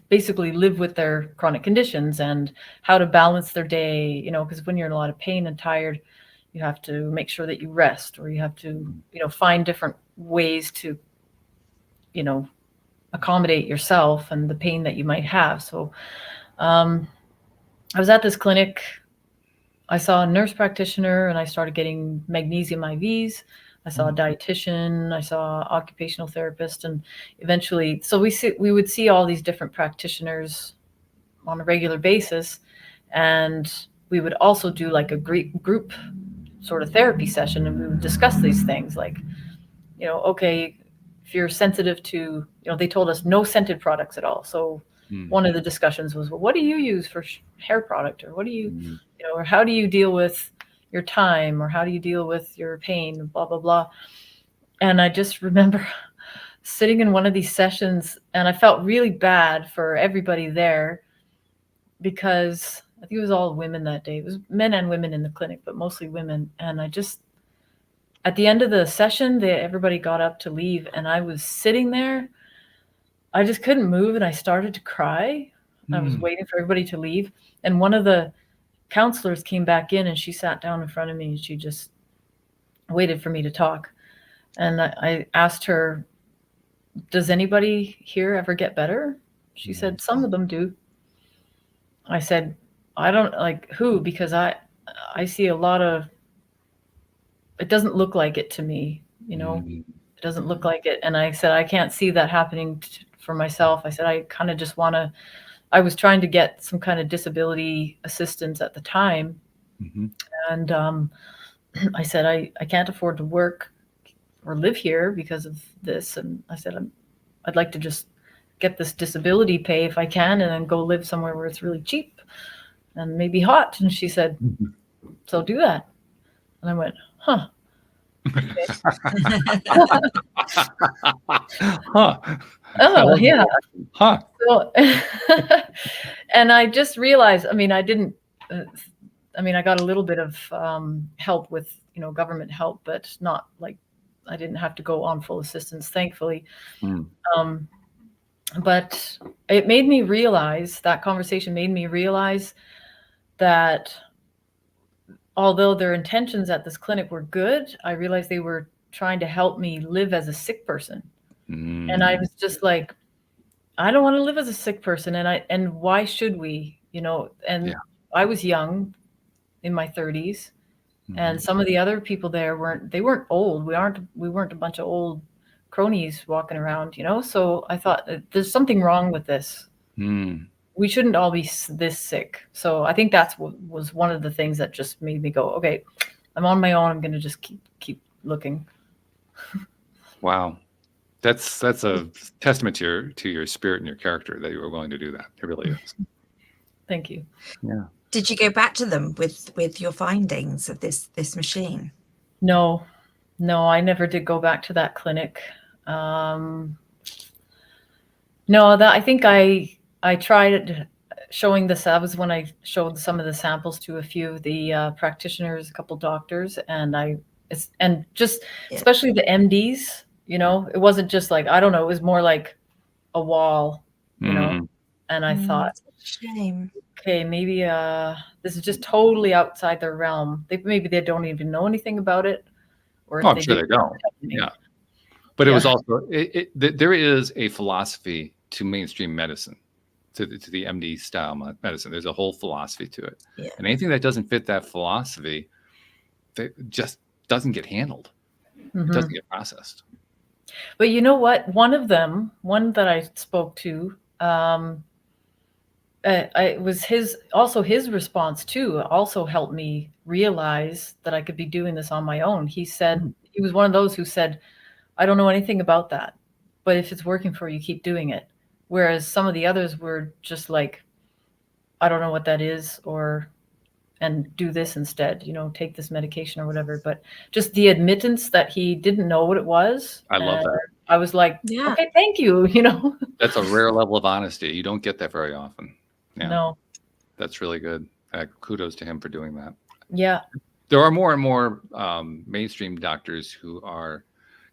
[SPEAKER 2] basically live with their chronic conditions and how to balance their day, because when you're in a lot of pain and tired, you have to make sure that you rest, or you have to, find different ways to, accommodate yourself and the pain that you might have. So I was at this clinic. I saw a nurse practitioner and I started getting magnesium IVs. I saw a dietitian, I saw occupational therapist, and eventually, so we would see all these different practitioners on a regular basis. And we would also do like a group sort of therapy session, and we would discuss these things like, okay, if you're sensitive to, they told us no scented products at all. So one of the discussions was, well, what do you use for hair product? Or what do you, or how do you deal with your time? Or how do you deal with your pain? Blah, blah, blah. And I just remember sitting in one of these sessions, and I felt really bad for everybody there, because I think it was all women that day. It was men and women in the clinic, but mostly women. And I just, at the end of the session, everybody got up to leave, and I was sitting there. I just couldn't move, and I started to cry. I was waiting for everybody to leave. And one of the counselors came back in, and she sat down in front of me, and she just waited for me to talk. And I asked her, does anybody here ever get better? She said, some of them do. I said, I don't, like, who? Because I see a lot of, it doesn't look like it to me, it doesn't look like it. And I said, I can't see that happening for myself. I said, I kind of just I was trying to get some kind of disability assistance at the time. And I said, I can't afford to work or live here because of this. And I said, I'd like to just get this disability pay if I can, and then go live somewhere where it's really cheap and maybe hot. And she said, so do that. And I went, huh. Okay.
[SPEAKER 1] Huh.
[SPEAKER 2] Oh, yeah.
[SPEAKER 1] Huh.
[SPEAKER 2] So, and I just realized, I got a little bit of help with, government help, but not like, I didn't have to go on full assistance, thankfully. But it made me realize, that conversation made me realize that although their intentions at this clinic were good, I realized they were trying to help me live as a sick person. And I was just like, I don't want to live as a sick person. And why should we, I was young, in my 30s. And some of the other people there weren't old. We weren't a bunch of old cronies walking around, So I thought, there's something wrong with this. We shouldn't all be this sick. So I think that's what was one of the things that just made me go, okay, I'm on my own. I'm going to just keep looking.
[SPEAKER 1] Wow. That's a testament to your spirit and your character that you were willing to do that. It really is.
[SPEAKER 2] Thank you.
[SPEAKER 1] Yeah.
[SPEAKER 3] Did you go back to them with your findings of this machine?
[SPEAKER 2] No, I never did go back to that clinic. No, I think I tried showing this. That was when I showed some of the samples to a few of the practitioners, a couple doctors, especially the MDs. It wasn't just like, I don't know. It was more like a wall, you know.
[SPEAKER 1] Mm.
[SPEAKER 2] And I thought,
[SPEAKER 3] It's a shame.
[SPEAKER 2] okay, maybe this is just totally outside their realm. Maybe they don't even know anything about it, or
[SPEAKER 1] Oh,
[SPEAKER 2] if
[SPEAKER 1] I'm
[SPEAKER 2] they
[SPEAKER 1] sure
[SPEAKER 2] do,
[SPEAKER 1] they don't. Yeah. But it was also, there is a philosophy to mainstream medicine, to the MD style medicine. There's a whole philosophy to it.
[SPEAKER 3] Yeah.
[SPEAKER 1] And anything that doesn't fit that philosophy, that just doesn't get handled. It doesn't get processed.
[SPEAKER 2] But you know what? One that I spoke to, it was his response too, also helped me realize that I could be doing this on my own. He said, he was one of those who said, I don't know anything about that, but if it's working for you, keep doing it. Whereas some of the others were just like, I don't know what that is, and do this instead, take this medication or whatever. But just the admittance that he didn't know what it was.
[SPEAKER 1] I love that.
[SPEAKER 2] I was like, okay, thank you.
[SPEAKER 1] That's a rare level of honesty. You don't get that very often. Yeah.
[SPEAKER 2] No.
[SPEAKER 1] That's really good. Kudos to him for doing that.
[SPEAKER 2] Yeah.
[SPEAKER 1] There are more and more mainstream doctors who are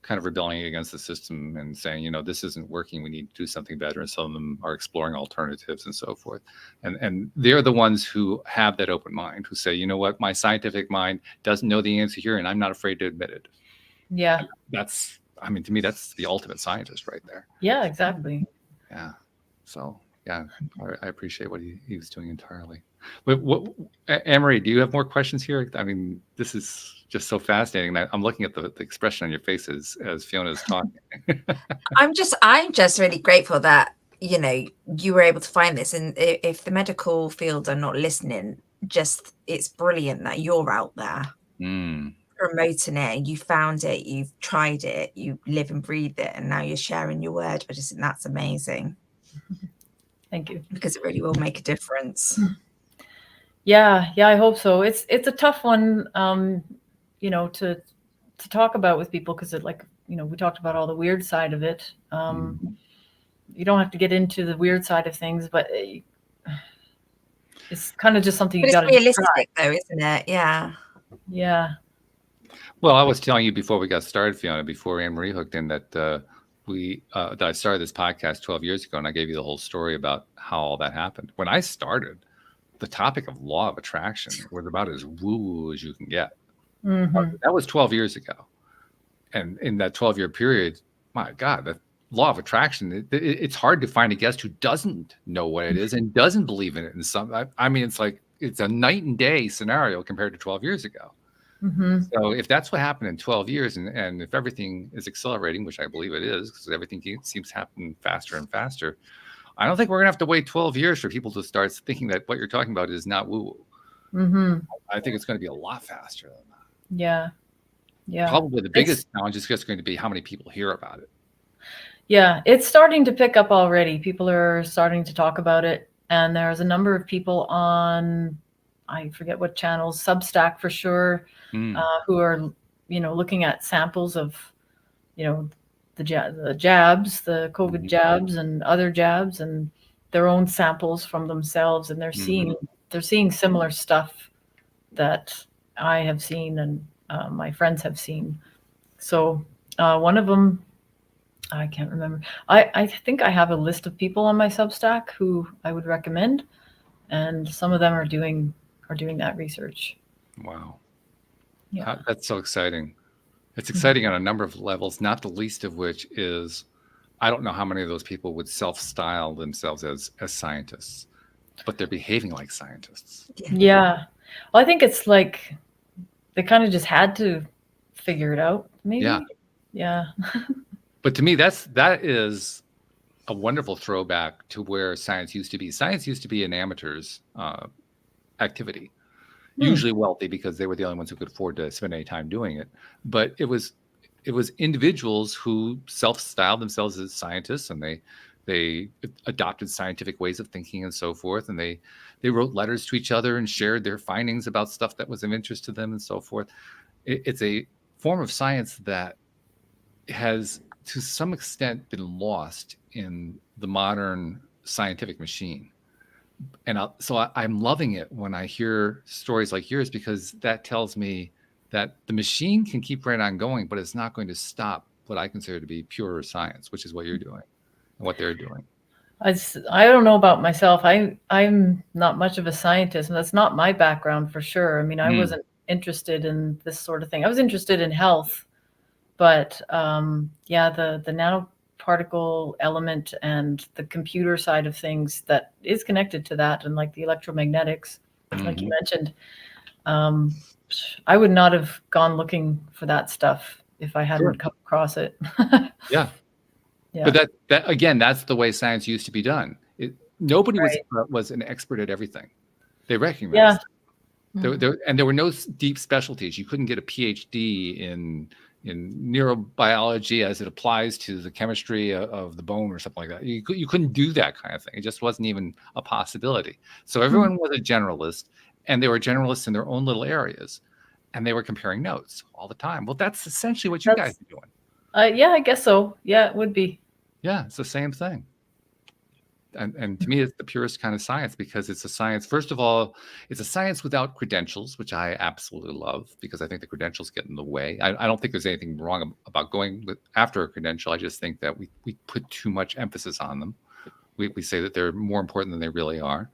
[SPEAKER 1] kind of rebelling against the system and saying, this isn't working. We need to do something better. And some of them are exploring alternatives and so forth. And they're the ones who have that open mind, who say, you know what, my scientific mind doesn't know the answer here, and I'm not afraid to admit it.
[SPEAKER 2] Yeah.
[SPEAKER 1] And to me, that's the ultimate scientist right there.
[SPEAKER 2] Yeah, exactly.
[SPEAKER 1] Yeah. So, yeah, I appreciate what he was doing entirely. But Anne-Marie, do you have more questions here? I mean, this is just so fascinating. I'm looking at the expression on your face as Fiona is talking.
[SPEAKER 3] I'm just really grateful that, you were able to find this. And if the medical field are not listening, it's brilliant that you're out there promoting it. You found it, you've tried it, you live and breathe it, and now you're sharing your word. I just think that's amazing.
[SPEAKER 2] Thank you.
[SPEAKER 3] Because it really will make a difference.
[SPEAKER 2] Yeah, I hope so. It's a tough one, to talk about with people, because we talked about all the weird side of it. You don't have to get into the weird side of things, but it's kind of just something you got to.
[SPEAKER 3] It's realistic, though, isn't it? Yeah.
[SPEAKER 2] Yeah.
[SPEAKER 1] Well, I was telling you before we got started, Fiona, before Anne-Marie hooked in, that that I started this podcast 12 years ago, and I gave you the whole story about how all that happened. When I started, the topic of law of attraction was about as woo-woo as you can get. That was 12 years ago. And in that 12-year period, my God, the law of attraction, it's hard to find a guest who doesn't know what it is and doesn't believe in it. I mean, it's a night and day scenario compared to 12 years ago. So if that's what happened in 12 years, and if everything is accelerating, which I believe it is, because everything seems to happen faster and faster, I don't think we're going to have to wait 12 years for people to start thinking that what you're talking about is not woo-woo. I think it's going to be a lot faster than that. Yeah. Probably the biggest challenge is just going to be how many people hear about it.
[SPEAKER 2] Yeah, it's starting to pick up already. People are starting to talk about it. And there's a number of people on, I forget what channels, Substack for sure, who are, looking at samples of, the jabs, the COVID jabs and other jabs, and their own samples from themselves. And they're seeing similar stuff that I have seen and my friends have seen. So one of them, I can't remember. I think I have a list of people on my Substack who I would recommend, and some of them are doing that research.
[SPEAKER 1] Wow.
[SPEAKER 2] Yeah.
[SPEAKER 1] That's so exciting. It's exciting on a number of levels, not the least of which is, I don't know how many of those people would self-style themselves as scientists, but they're behaving like scientists.
[SPEAKER 2] Yeah. Well, I think it's like they kind of just had to figure it out, maybe. Yeah.
[SPEAKER 1] But to me, that is a wonderful throwback to where science used to be. Science used to be an amateur's activity, usually wealthy, because they were the only ones who could afford to spend any time doing it. But it was individuals who self-styled themselves as scientists, and they adopted scientific ways of thinking and so forth. And they wrote letters to each other and shared their findings about stuff that was of interest to them and so forth. It's a form of science that has, to some extent, been lost in the modern scientific machine. And so I'm loving it when I hear stories like yours, because that tells me that the machine can keep right on going, but it's not going to stop what I consider to be pure science, which is what you're doing. and what they're doing.
[SPEAKER 2] I don't know about myself. I'm not much of a scientist, and that's not my background for sure. I mean, I wasn't interested in this sort of thing. I was interested in health, but yeah, the nanoparticle element and the computer side of things that is connected to that, and like the electromagnetics, like you mentioned, I would not have gone looking for that stuff if I hadn't come across it.
[SPEAKER 1] Yeah.
[SPEAKER 2] Yeah.
[SPEAKER 1] But that again, that's the way science used to be done. Nobody was an expert at everything. They recognized there were no deep specialties. You couldn't get a PhD in neurobiology as it applies to the chemistry of the bone or something like that. You couldn't do that kind of thing. It just wasn't even a possibility. So everyone was a generalist, and they were generalists in their own little areas, and they were comparing notes all the time. Well, that's essentially what you guys are doing.
[SPEAKER 2] Yeah, I guess so. Yeah, it would be.
[SPEAKER 1] Yeah, it's the same thing. And to me, it's the purest kind of science, because it's a science. First of all, it's a science without credentials, which I absolutely love, because I think the credentials get in the way. I don't think there's anything wrong about going after a credential. I just think that we put too much emphasis on them. We say that they're more important than they really are.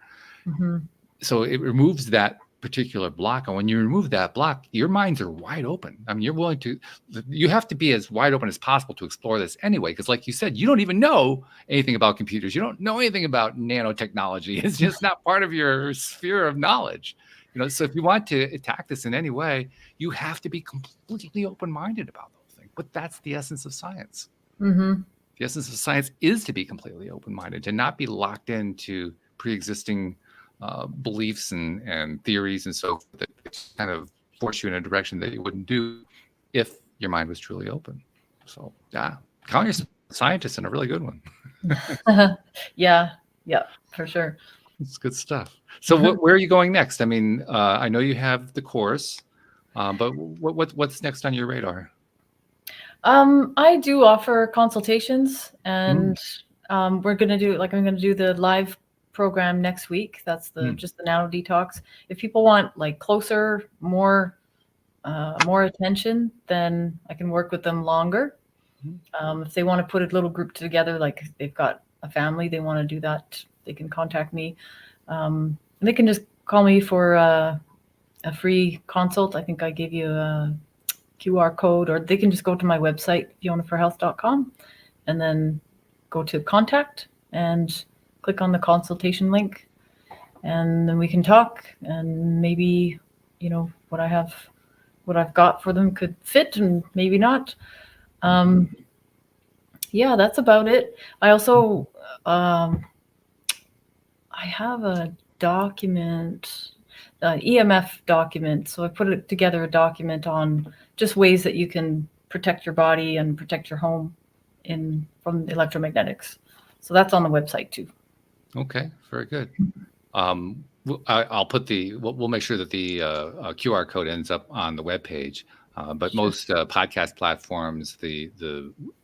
[SPEAKER 1] So it removes that particular block, and when you remove that block, your minds are wide open. I mean, you have to be as wide open as possible to explore this anyway, because like you said, you don't even know anything about computers. You don't know anything about nanotechnology. It's just not part of your sphere of knowledge. So if you want to attack this in any way, you have to be completely open-minded about those things. But that's the essence of science. The essence of science is to be completely open-minded, to not be locked into pre-existing beliefs and theories and so forth that kind of force you in a direction that you wouldn't do if your mind was truly open. So yeah, call yourself a scientist, and a really good one.
[SPEAKER 2] Yeah, for sure.
[SPEAKER 1] It's good stuff. So where are you going next? I mean, I know you have the course, but what's next on your radar?
[SPEAKER 2] I do offer consultations, and I'm going to do the live program next week. That's just the Nano Detox. If people want like closer, more attention, then I can work with them longer. If they want to put a little group together, like they've got a family, they want to do that, they can contact me. They can just call me for a free consult. I think I gave you a QR code, or they can just go to my website, fionaforhealth.com, and then go to contact and click on the consultation link, and then we can talk, and maybe, what I've got for them could fit, and maybe not. Yeah, that's about it. I also, I have a document, EMF document. So I put together a document on just ways that you can protect your body and protect your home from the electromagnetics. So that's on the website too.
[SPEAKER 1] Okay, very good. I'll put we'll make sure that the QR code ends up on the webpage. But most podcast platforms, the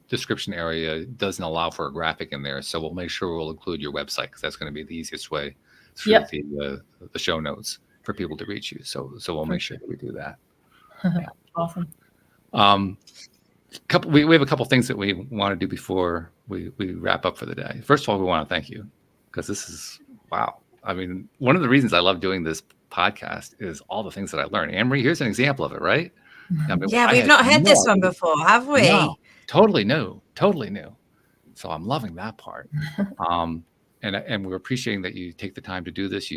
[SPEAKER 1] description area doesn't allow for a graphic in there. So we'll make sure we'll include your website, because that's going to be the easiest way through the show notes for people to reach you. So we'll make sure that we do that. Yeah.
[SPEAKER 2] Awesome.
[SPEAKER 1] We have a couple things that we want to do before we wrap up for the day. First of all, we want to thank you, because this is, wow. I mean, one of the reasons I love doing this podcast is all the things that I learned. Anne-Marie, here's an example of it, right? I mean,
[SPEAKER 3] yeah, we've not heard this one before, have we?
[SPEAKER 1] No, totally new. So I'm loving that part. And we're appreciating that you take the time to do this.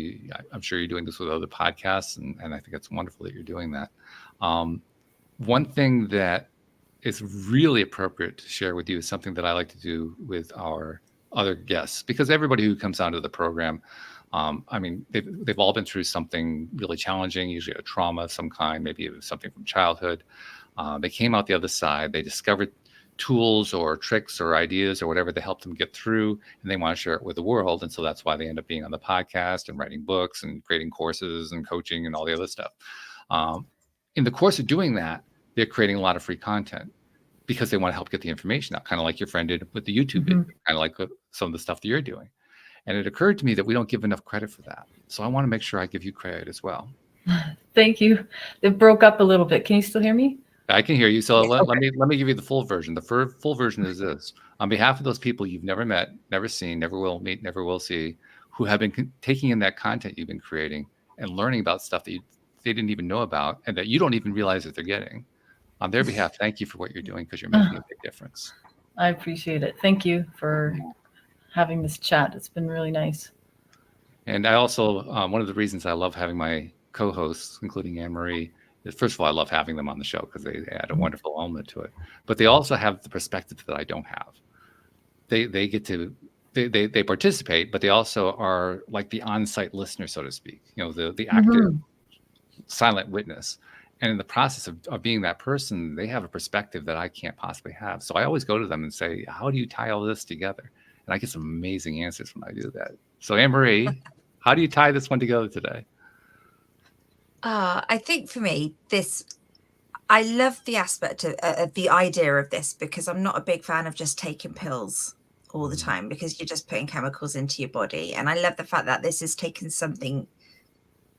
[SPEAKER 1] I'm sure you're doing this with other podcasts, and I think it's wonderful that you're doing that. One thing that is really appropriate to share with you is something that I like to do with our other guests, because everybody who comes onto the program, I mean, they've all been through something really challenging, usually a trauma of some kind, maybe it was something from childhood. They came out the other side, they discovered tools or tricks or ideas or whatever to help them get through, and they want to share it with the world. And so that's why they end up being on the podcast and writing books and creating courses and coaching and all the other stuff. In the course of doing that, they're creating a lot of free content because they want to help get the information out, kind of like your friend did with the YouTube video, kind of like some of the stuff that you're doing. And it occurred to me that we don't give enough credit for that. So I want to make sure I give you credit as well.
[SPEAKER 2] Thank you. It broke up a little bit. Can you still hear me?
[SPEAKER 1] I can hear you. So let me give you the full version. The full version is this. on behalf of those people you've never met, never seen, never will meet, never will see, who have been taking in that content you've been creating and learning about stuff that they didn't even know about and that you don't even realize that they're getting. On their behalf, thank you for what you're doing, because you're making a big difference.
[SPEAKER 2] I appreciate it. Thank you for having this chat. It's been really nice.
[SPEAKER 1] And I also, one of the reasons I love having my co-hosts, including Anne-Marie, is first of all, I love having them on the show because they add a wonderful element to it. But they also have the perspective that I don't have. They get to, they participate, but they also are like the on-site listener, so to speak, the active silent witness. And in the process of being that person, they have a perspective that I can't possibly have. So I always go to them and say, how do you tie all this together? And I get some amazing answers when I do that. So Anne-Marie, how do you tie this one together today?
[SPEAKER 3] I think for me, I love the aspect of the idea of this, because I'm not a big fan of just taking pills all the time, because you're just putting chemicals into your body. And I love the fact that this is taking something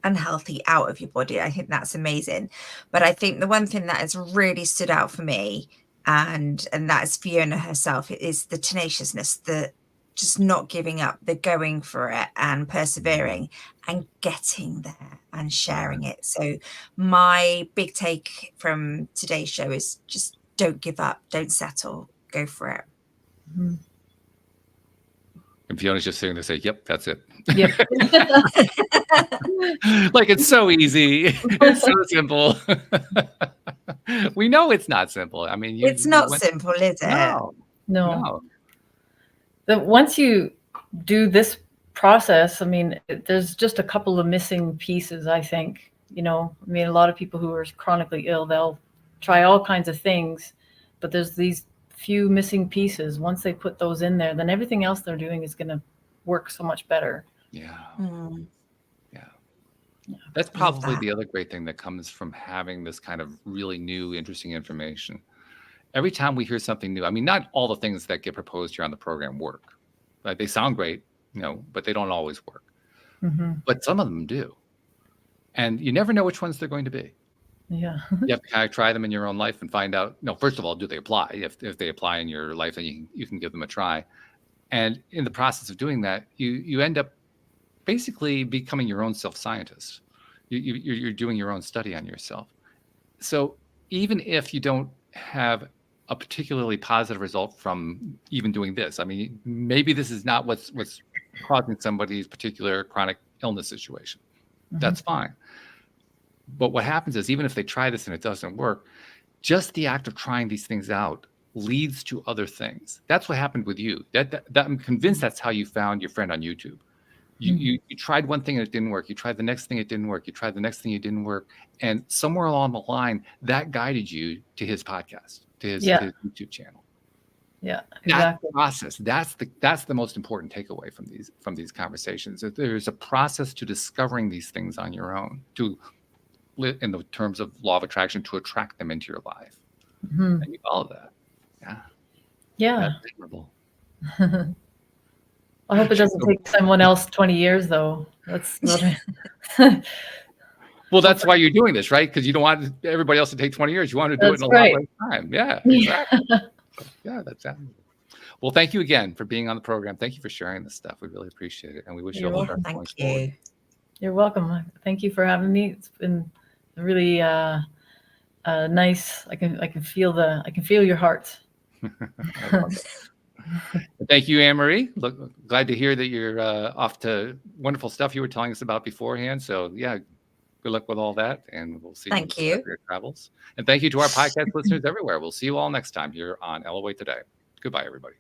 [SPEAKER 3] unhealthy out of your body. I think that's amazing. But I think the one thing that has really stood out for me, and that is Fiona herself, it is the tenaciousness, the just not giving up, the going for it and persevering and getting there and sharing it. So my big take from today's show is just don't give up, don't settle, go for it.
[SPEAKER 2] Mm-hmm.
[SPEAKER 1] And Fiona's just sitting there saying, yep, that's it.
[SPEAKER 2] Yep.
[SPEAKER 1] Like, it's so easy. It's so simple. We know it's not simple. I mean,
[SPEAKER 3] it's not simple, is it?
[SPEAKER 2] No. Once you do this process, I mean, there's just a couple of missing pieces, I think. A lot of people who are chronically ill, they'll try all kinds of things, but there's these few missing pieces. Once they put those in there, then everything else they're doing is going to work so much better.
[SPEAKER 1] Yeah. That's probably the other great thing that comes from having this kind of really new, interesting information. Every time we hear something new, I mean, not all the things that get proposed here on the program work. Like, they sound great, but they don't always work. Mm-hmm. But some of them do. And you never know which ones they're going to be.
[SPEAKER 2] Yeah.
[SPEAKER 1] You have to kind of try them in your own life and find out, first of all, do they apply? If they apply in your life, then you can give them a try. And in the process of doing that, you end up basically becoming your own self-scientist. You're doing your own study on yourself. So even if you don't have a particularly positive result from even doing this, I mean, maybe this is not what's causing somebody's particular chronic illness situation. Mm-hmm. That's fine. But what happens is, even if they try this and it doesn't work, just the act of trying these things out leads to other things. That's what happened with you. That I'm convinced that's how you found your friend on YouTube. You tried one thing and it didn't work. You tried the next thing, it didn't work. You tried the next thing, it didn't work. And somewhere along the line, that guided you to his podcast, to his YouTube channel.
[SPEAKER 2] Yeah, exactly.
[SPEAKER 1] That process, that's the most important takeaway from these conversations. That there's a process to discovering these things on your own, to, in the terms of law of attraction, to attract them into your life. Mm-hmm. And you follow that.
[SPEAKER 2] Yeah.
[SPEAKER 1] That's admirable.
[SPEAKER 2] I hope it doesn't take someone else 20 years, though. That's
[SPEAKER 1] well, that's why you're doing this, right? Because you don't want everybody else to take 20 years. You want to do it in a lot less time. Yeah, exactly. Yeah, that's admirable. Well, thank you again for being on the program. Thank you for sharing this stuff. We really appreciate it. And we wish you all the best.
[SPEAKER 3] Thank you.
[SPEAKER 2] You're welcome. Thank you for having me. It's been really nice. I can feel your heart.
[SPEAKER 1] Thank you, Anne-Marie. Glad to hear that you're off to wonderful stuff you were telling us about beforehand. So yeah, good luck with all that, and we'll see
[SPEAKER 3] you
[SPEAKER 1] for your travels. And thank you to our podcast listeners everywhere. We'll see you all next time here on LOA Today. Goodbye, everybody.